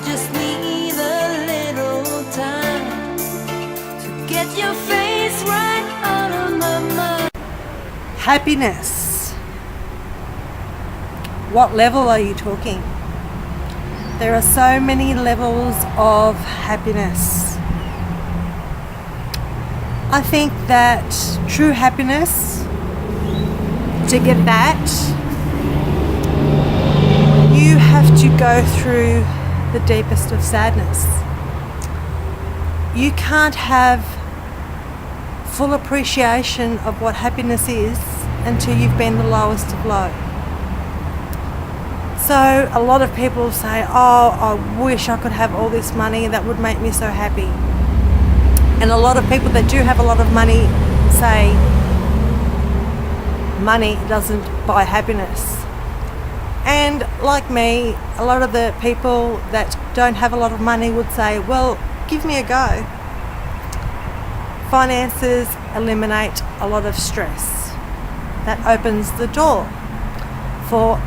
just need a little time to get your face right out of my mind. Happiness. What level are you talking? There are so many levels of happiness. I think that true happiness, to get that, you have to go through the deepest of sadness. You can't have full appreciation of what happiness is until you've been the lowest of low. So a lot of people say, oh, I wish I could have all this money, that would make me so happy. And a lot of people that do have a lot of money say money doesn't buy happiness. And like me, a lot of the people that don't have a lot of money would say, well, give me a go. Finances eliminate a lot of stress. That opens the door for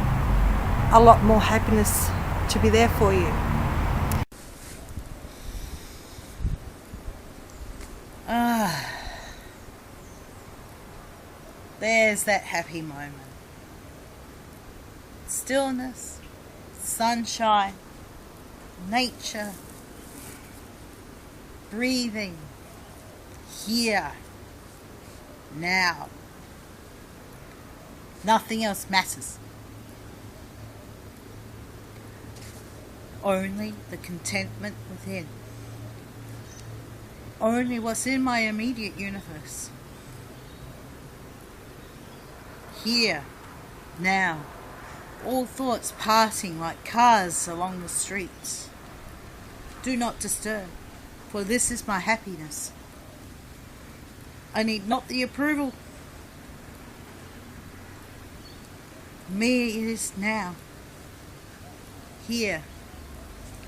a lot more happiness to be there for you. There's that happy moment. Stillness, sunshine, nature, breathing, here, now. Nothing else matters. Only the contentment within. Only what's in my immediate universe. Here, now, all thoughts passing like cars along the streets. Do not disturb, for this is my happiness. I need not the approval. Me it is now. Here,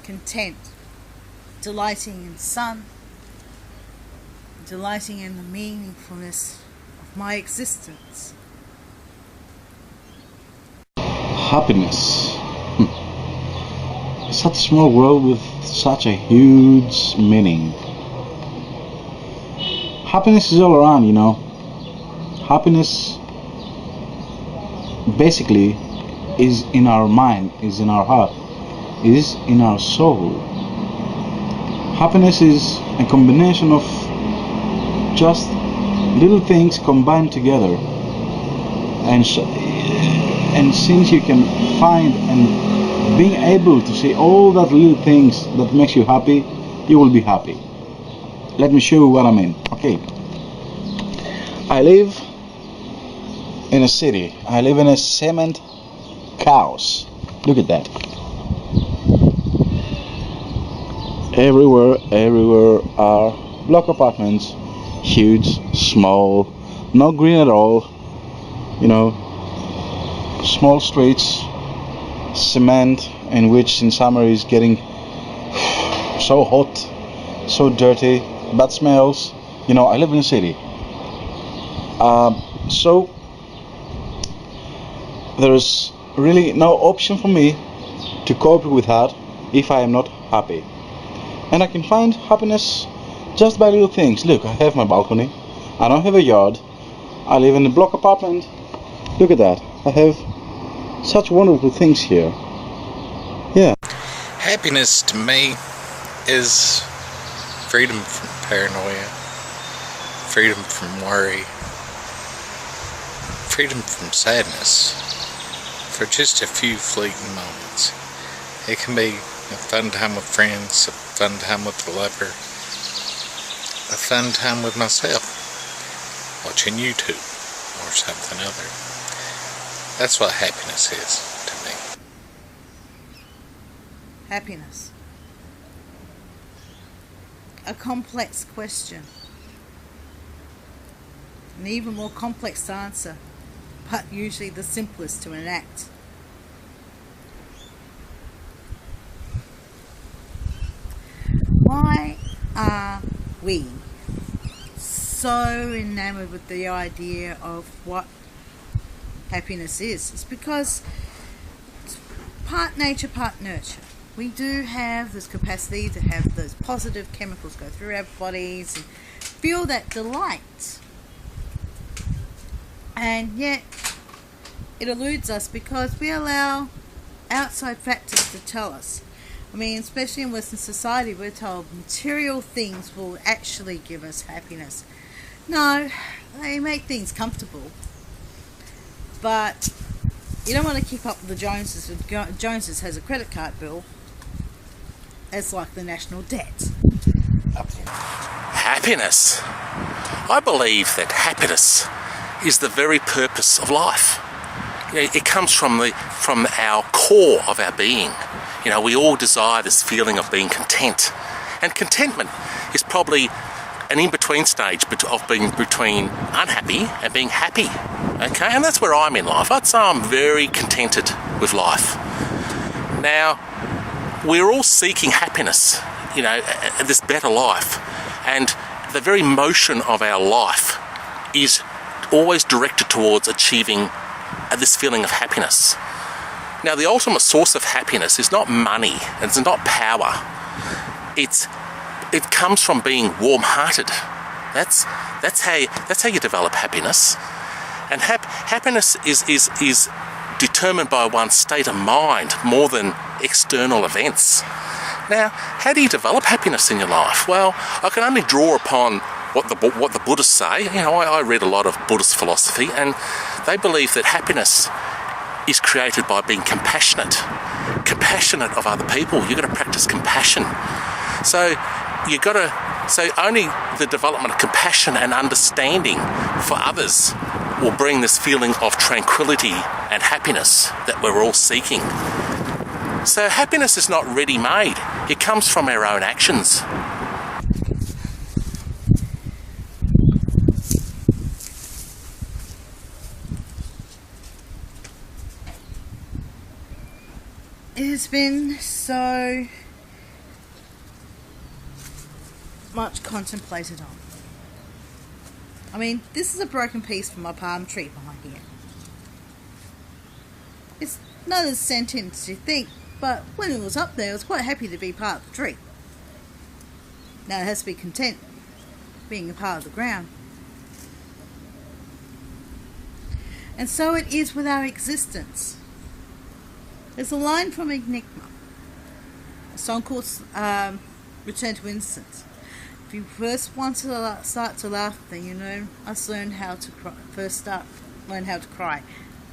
content, delighting in sun, delighting in the meaningfulness of my existence. Happiness. Such a small world with such a huge meaning. Happiness is all around, you know. Happiness basically is in our mind, is in our heart, is in our soul. Happiness is a combination of just little things combined together, and since you can find and being able to see all that little things that makes you happy, you will be happy. Let me show you what I mean. Okay, I live in a city. I live in a cement house. Look at that. Everywhere are block apartments, huge, small, no green at all, you know, small streets, cement, in which in summer is getting so hot, so dirty, bad smells. You know, I live in a city. So there's really no option for me to cope with that if I am not happy. And I can find happiness just by little things. Look, I have my balcony. I don't have a yard. I live in a block apartment. Look at that. I have such wonderful things here. Yeah. Happiness to me is freedom from paranoia, freedom from worry, freedom from sadness for just a few fleeting moments. It can be a fun time with friends, a fun time with the lover, a fun time with myself, watching YouTube or something other. That's what happiness is to me. Happiness. A complex question. An even more complex to answer, but usually the simplest to enact. Why are we so enamored with the idea of what happiness is? It's because it's part nature, part nurture. we do have this capacity to have those positive chemicals go through our bodies and feel that delight. And yet it eludes us because we allow outside factors to tell us. I mean, especially in Western society, we're told material things will actually give us happiness. No, they make things comfortable, but you don't want to keep up with the Joneses. Joneses has a credit card bill. It's like the national debt. Happiness. I believe that happiness is the very purpose of life. It comes from our core of our being. We all desire this feeling of being content. And contentment is probably an in-between stage of being between unhappy and being happy. Okay, and that's where I'm in life. I'd say I'm very contented with life. Now, we're all seeking happiness, this better life. And the very motion of our life is always directed towards achieving this feeling of happiness. Now, the ultimate source of happiness is not money, it's not power. It comes from being warm-hearted. That's how you develop happiness. And happiness is determined by one's state of mind more than external events. Now, how do you develop happiness in your life? Well, I can only draw upon what the Buddhists say. I read a lot of Buddhist philosophy, and they believe that happiness is created by being compassionate of other people. You've got to practice compassion. So only the development of compassion and understanding for others will bring this feeling of tranquility and happiness that we're all seeking. So happiness is not ready-made. It comes from our own actions. It has been so much contemplated on. I mean, this is a broken piece from my palm tree behind here. It's not as sentient as you think, but when it was up there, I was quite happy to be part of the tree. Now it has to be content being a part of the ground. And so it is with our existence. There's a line from Enigma, a song called Return to Innocence. If you first want to start to laugh, then I learned how to cry. Learn how to cry.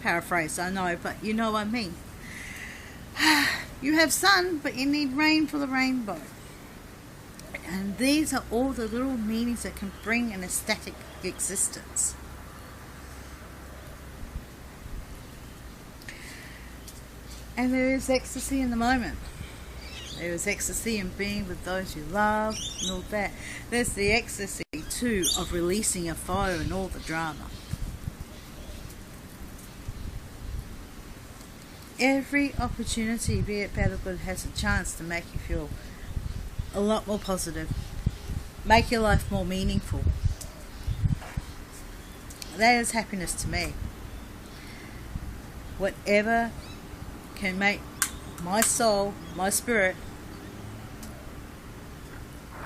Paraphrase, I know, but you know what I mean. You have sun, but you need rain for the rainbow. And these are all the little meanings that can bring an ecstatic existence. And there is ecstasy in the moment. There is ecstasy in being with those you love and all that. There's the ecstasy too of releasing a fire and all the drama. Every opportunity, be it bad or good, has a chance to make you feel a lot more positive. Make your life more meaningful. That is happiness to me. Whatever can make my soul, my spirit,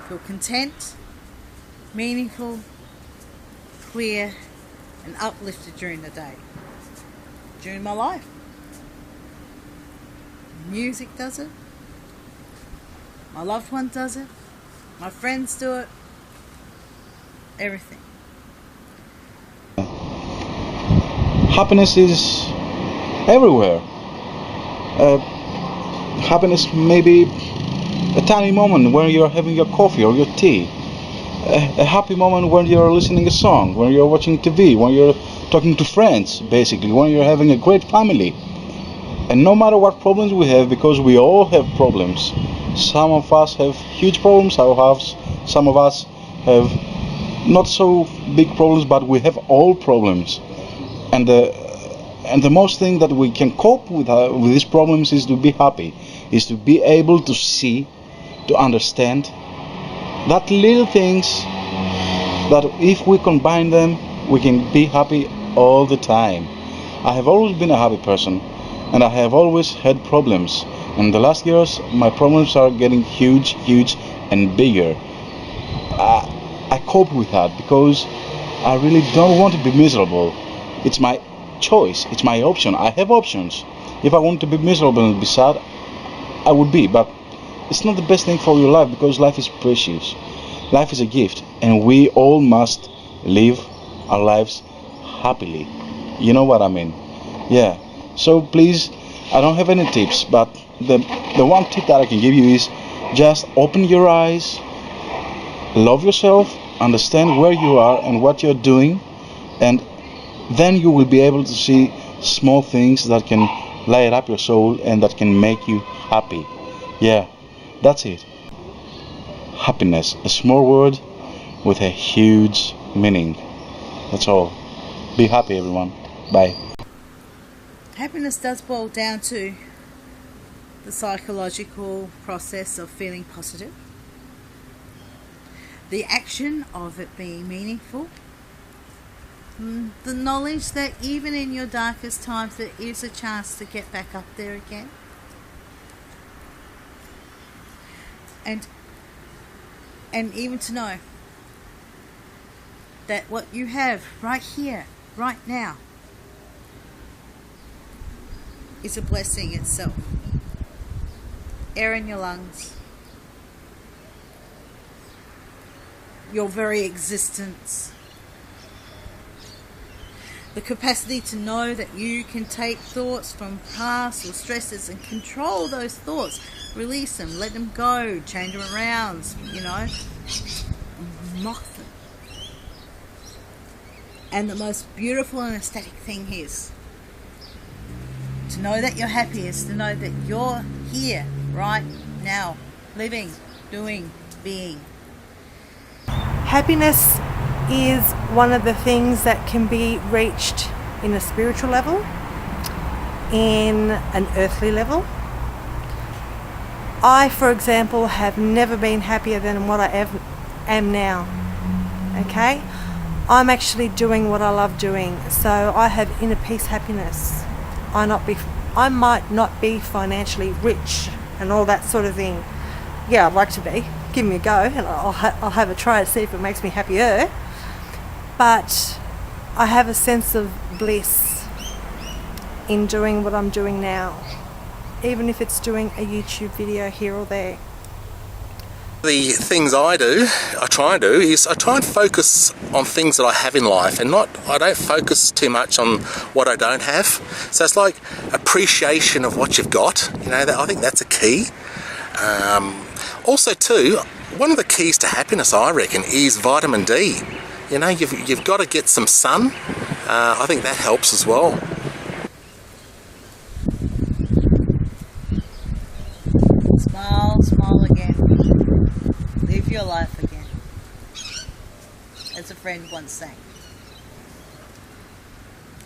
feel content, meaningful, clear, and uplifted during the day, during my life. Music does it. My loved one does it. My friends do it. Everything. Happiness is everywhere. Happiness may be a tiny moment when you're having your coffee or your tea. A happy moment when you're listening a song, when you're watching TV, when you're talking to friends, basically, when you're having a great family. And no matter what problems we have, because we all have problems. Some of us have huge problems, some of us have not so big problems, but we have all problems. And the most thing that we can cope with these problems is to be happy, is to be able to see, to understand that little things that if we combine them, we can be happy all the time. I have always been a happy person, and I have always had problems, In the last years, my problems are getting huge and bigger. I cope with that because I really don't want to be miserable. It's my choice, it's my option. I have options. If I want to be miserable and be sad, I would be, but it's not the best thing for your life because life is precious. Life is a gift, and we all must live our lives happily. You know what I mean? Yeah. So please, I don't have any tips, but the one tip that I can give you is just open your eyes, love yourself, understand where you are and what you're doing, and then you will be able to see small things that can light up your soul and that can make you happy. Yeah, that's it. Happiness, a small word with a huge meaning. That's all. Be happy, everyone. Bye. Happiness does boil down to the psychological process of feeling positive, the action of it being meaningful, the knowledge that even in your darkest times there is a chance to get back up there again, and even to know that what you have right here, right now, is a blessing itself. Air in your lungs, your very existence, the capacity to know that you can take thoughts from past or stresses and control those thoughts, release them, let them go, change them around, mock them. And the most beautiful and ecstatic thing is to know that you're happy, is to know that you're here right now, living, doing, being. Happiness is one of the things that can be reached in a spiritual level, in an earthly level. I, for example, have never been happier than what I am now. Okay? I'm actually doing what I love doing, so I have inner peace happiness. I might not be financially rich and all that sort of thing. Yeah, I'd like to be. Give me a go, and I'll have a try to see if it makes me happier. But I have a sense of bliss in doing what I'm doing now, even if it's doing a YouTube video here or there. The things I try and do, is I try and focus on things that I have in life, and I don't focus too much on what I don't have. So it's like appreciation of what you've got. I think that's a key. Also too, one of the keys to happiness, I reckon, is vitamin D. You've got to get some sun. I think that helps as well. Smile again. Live your life again. As a friend once sang.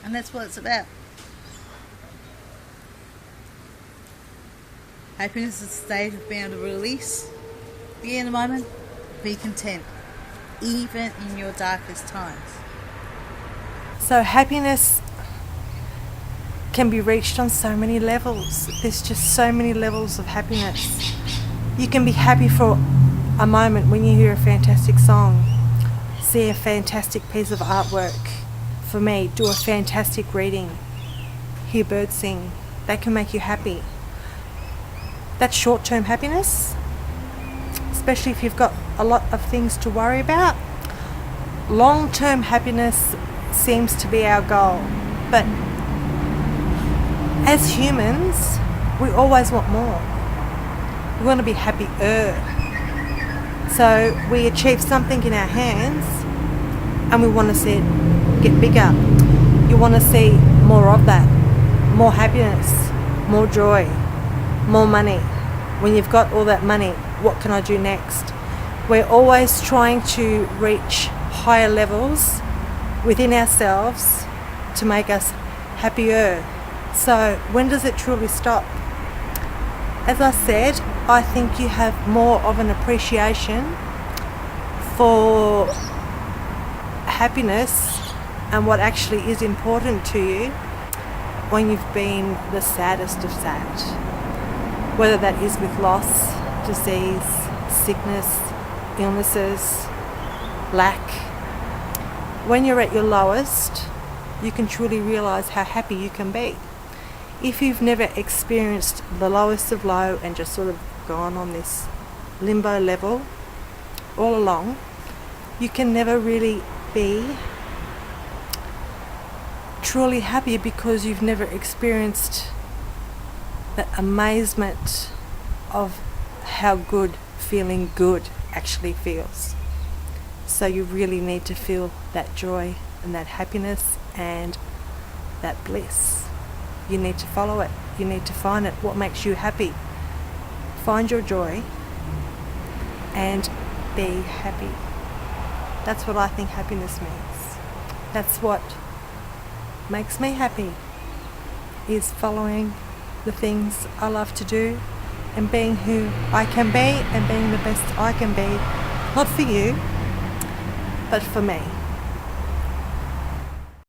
And that's what it's about. Happiness is a state of being able to release, be in the moment, be content, even in your darkest times. So happiness can be reached on so many levels. There's just so many levels of happiness. You can be happy for a moment when you hear a fantastic song, see a fantastic piece of artwork. For me, do a fantastic reading, hear birds sing. That can make you happy. That's short-term happiness, especially if you've got a lot of things to worry about. Long-term happiness seems to be our goal, but as humans, we always want more. We want to be happier. So we achieve something in our hands and we want to see it get bigger. You want to see more of that, more happiness, more joy, more money. When you've got all that money, what can I do next? We're always trying to reach higher levels within ourselves to make us happier. So when does it truly stop? As I said, I think you have more of an appreciation for happiness and what actually is important to you when you've been the saddest of sad. whether that is with loss, disease, sickness, illnesses, lack. When you're at your lowest, you can truly realize how happy you can be. If you've never experienced the lowest of low and just sort of gone on this limbo level all along, you can never really be truly happy because you've never experienced that amazement of how good feeling good actually feels. So you really need to feel that joy and that happiness and that bliss. You need to follow it. You need to find it. What makes you happy? Find your joy and be happy. That's what I think happiness means. That's what makes me happy, is following the things I love to do and being who I can be and being the best I can be. Not for you, but for me.